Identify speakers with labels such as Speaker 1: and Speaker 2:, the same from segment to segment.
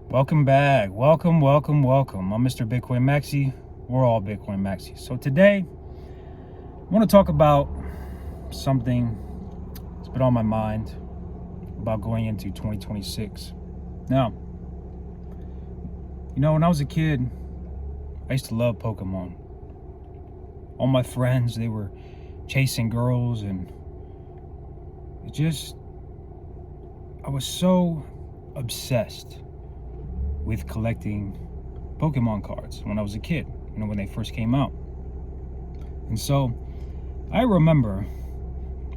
Speaker 1: Welcome back. Welcome. I'm Mr. Bitcoin Maxi. We're all Bitcoin Maxi. So today, I want to talk about something that's been on my mind about going into 2026. Now, when I was a kid, I used to love Pokemon. All my friends, they were chasing girls, and I was so obsessed with collecting Pokemon cards when I was a kid, when they first came out. And so I remember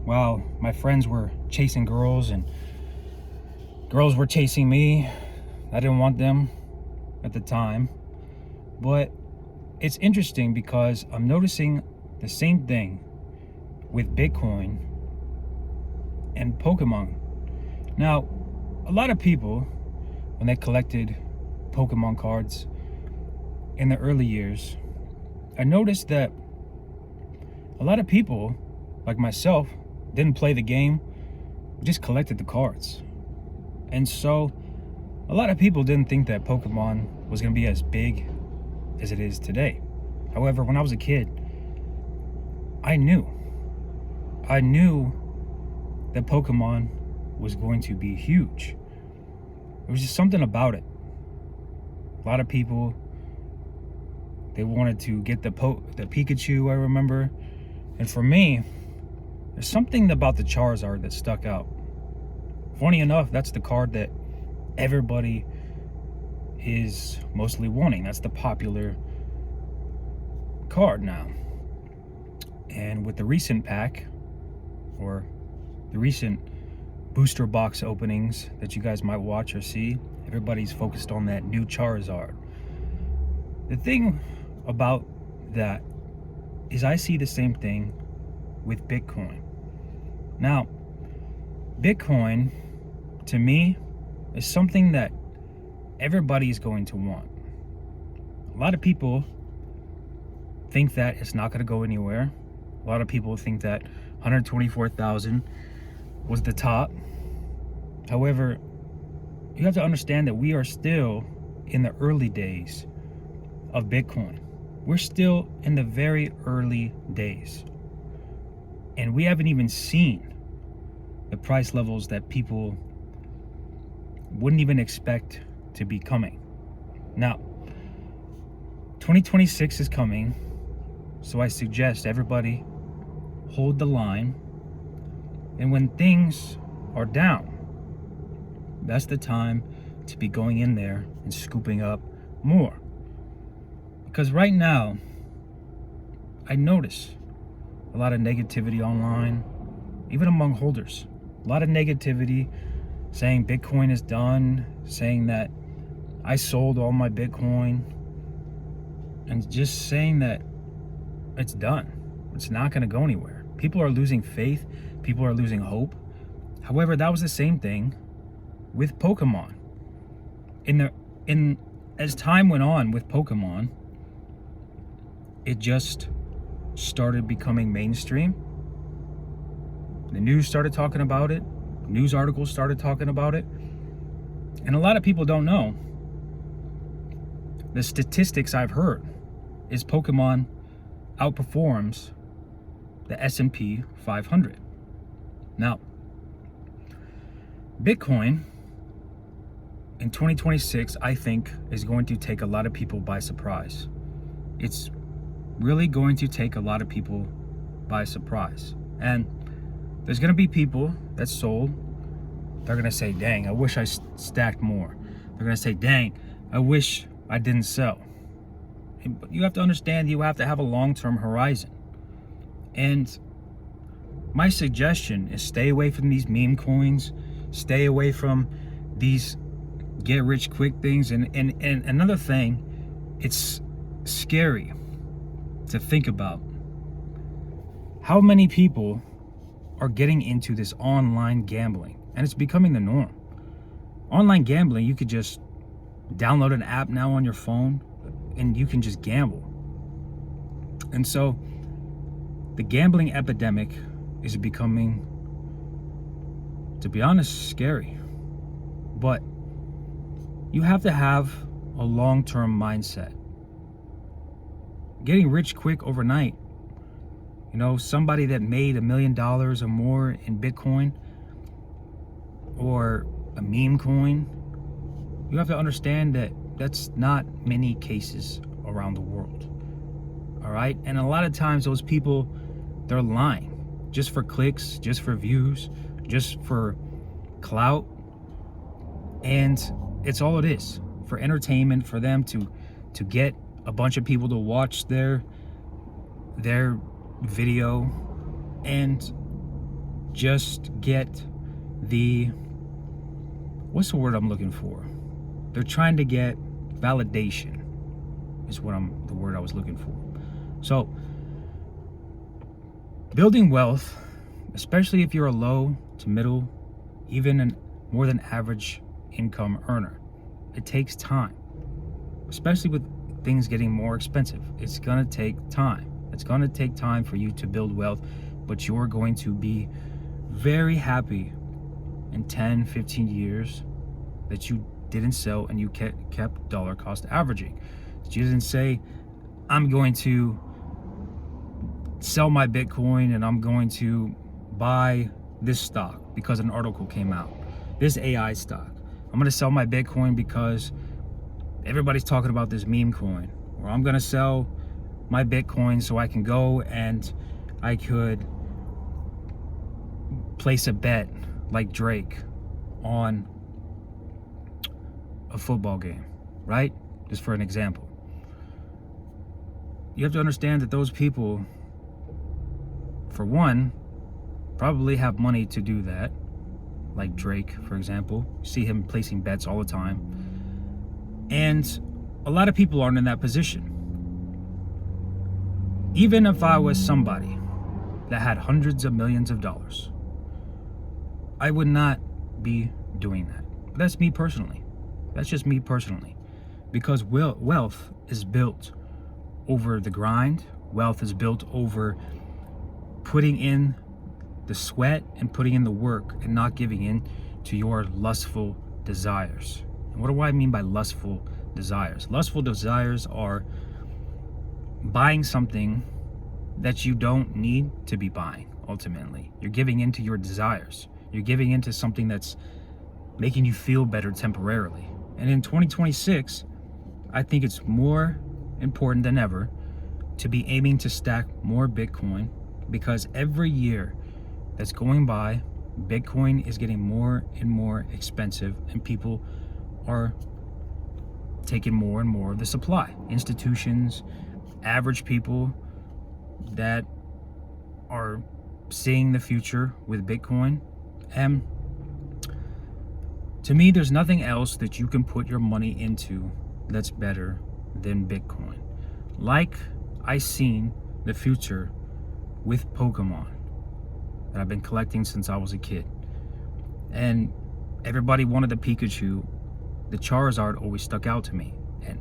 Speaker 1: while my friends were chasing girls and girls were chasing me, I didn't want them at the time. But it's interesting because I'm noticing the same thing with Bitcoin and Pokemon. Now, a lot of people, when they collected Pokemon cards in the early years, I noticed that a lot of people, like myself, didn't play the game, just collected the cards. And so a lot of people didn't think that Pokemon was going to be as big as it is today. However, when I was a kid, I knew that Pokemon was going to be huge. There was just something about it. A lot of people, they wanted to get the Pikachu, I remember. And for me, there's something about the Charizard that stuck out. Funny enough, that's the card that everybody is mostly wanting. That's the popular card now. And with the recent pack, or the recent booster box openings that you guys might watch or see, everybody's focused on that new Charizard. The thing about that is I see the same thing with Bitcoin. Now, Bitcoin, to me, is something that everybody's going to want. A lot of people think that it's not going to go anywhere. A lot of people think that 124,000 was the top. However, you have to understand that we are still in the early days of Bitcoin. We're still in the very early days. And we haven't even seen the price levels that people wouldn't even expect to be coming. Now, 2026 is coming, so I suggest everybody hold the line. And when things are down, that's the time to be going in there and scooping up more. Because right now, I notice a lot of negativity online, even among holders. A lot of negativity saying Bitcoin is done, saying that I sold all my Bitcoin, and just saying that it's done. It's not going to go anywhere. People are losing faith. People are losing hope. However, that was the same thing with Pokemon. As time went on with Pokemon, it just started becoming mainstream. The news started talking about it. News articles started talking about it. And a lot of people don't know. The statistics I've heard is Pokemon outperforms the S&P 500. Now, Bitcoin in 2026, I think, is going to take a lot of people by surprise. It's really going to take a lot of people by surprise. And there's going to be people that sold. They're going to say, dang, I wish I stacked more. They're going to say, dang, I wish I didn't sell. But you have to understand, you have to have a long-term horizon. And my suggestion is stay away from these meme coins. Stay away from these get-rich-quick things. And another thing, it's scary to think about how many people are getting into this online gambling, and it's becoming the norm. Online gambling, you could just download an app now on your phone and you can just gamble. And so the gambling epidemic is becoming, to be honest, scary. But You have to have a long-term mindset. Getting rich quick overnight, somebody that made $1 million or more in Bitcoin or a meme coin, you have to understand that that's not many cases around the world. All right? And a lot of times those people, they're lying just for clicks, just for views, just for clout. And it's all it is, for entertainment, for them to get a bunch of people to watch their video and just get what's the word I'm looking for? They're trying to get validation is the word I was looking for. So building wealth, especially if you're a low to middle, even a more than average income earner, it takes time, especially with things getting more expensive. It's gonna take time. It's gonna take time for you to build wealth, but you're going to be very happy in 10, 15 years that you didn't sell and you kept dollar cost averaging. That you didn't say, I'm going to sell my Bitcoin and I'm going to buy this stock because an article came out, this AI stock. I'm gonna sell my Bitcoin because everybody's talking about this meme coin, or I'm gonna sell my Bitcoin so I can go and I could place a bet like Drake on a football game, right? Just for an example. You have to understand that those people, for one, probably have money to do that, like Drake, for example. You see him placing bets all the time. And a lot of people aren't in that position. Even if I was somebody that had hundreds of millions of dollars, I would not be doing that. But that's me personally. That's just me personally. Because wealth is built over the grind. Wealth is built over putting in the sweat and putting in the work and not giving in to your lustful desires. And what do I mean by lustful desires? Lustful desires are buying something that you don't need to be buying, ultimately. You're giving into your desires. You're giving into something that's making you feel better temporarily. And in 2026, I think it's more important than ever to be aiming to stack more Bitcoin, because every year that's going by, Bitcoin is getting more and more expensive and people are taking more and more of the supply. Institutions, average people that are seeing the future with Bitcoin. And to me, there's nothing else that you can put your money into that's better than Bitcoin. Like I seen the future with Pokemon that I've been collecting since I was a kid. And everybody wanted the Pikachu. The Charizard always stuck out to me. And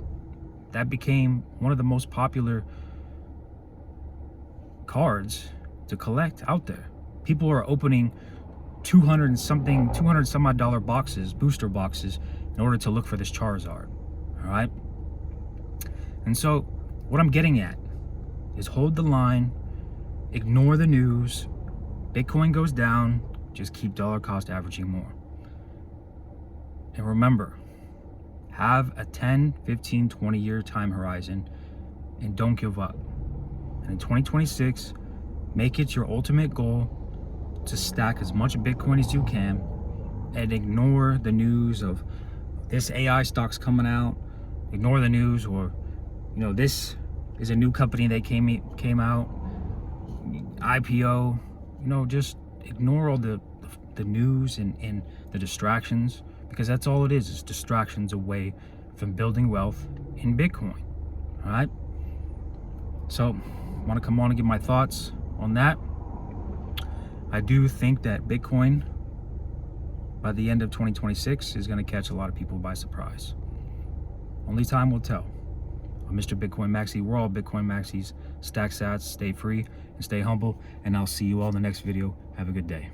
Speaker 1: that became one of the most popular cards to collect out there. People are opening 200 some odd dollar boxes, booster boxes, in order to look for this Charizard. All right. And so what I'm getting at is hold the line, ignore the news. Bitcoin goes down, just keep dollar cost averaging more. And remember, have a 10, 15, 20 year time horizon and don't give up. And in 2026, make it your ultimate goal to stack as much Bitcoin as you can and ignore the news of this AI stock's coming out. Ignore the news, or this is a new company that came out, IPO. Just ignore all the news and the distractions, because that's all it is distractions away from building wealth in Bitcoin. All right. So I want to come on and give my thoughts on that. I do think that Bitcoin by the end of 2026 is going to catch a lot of people by surprise. Only time will tell. I'm Mr. Bitcoin Maxi. We're all Bitcoin Maxis. Stack sats, stay free and stay humble. And I'll see you all in the next video. Have a good day.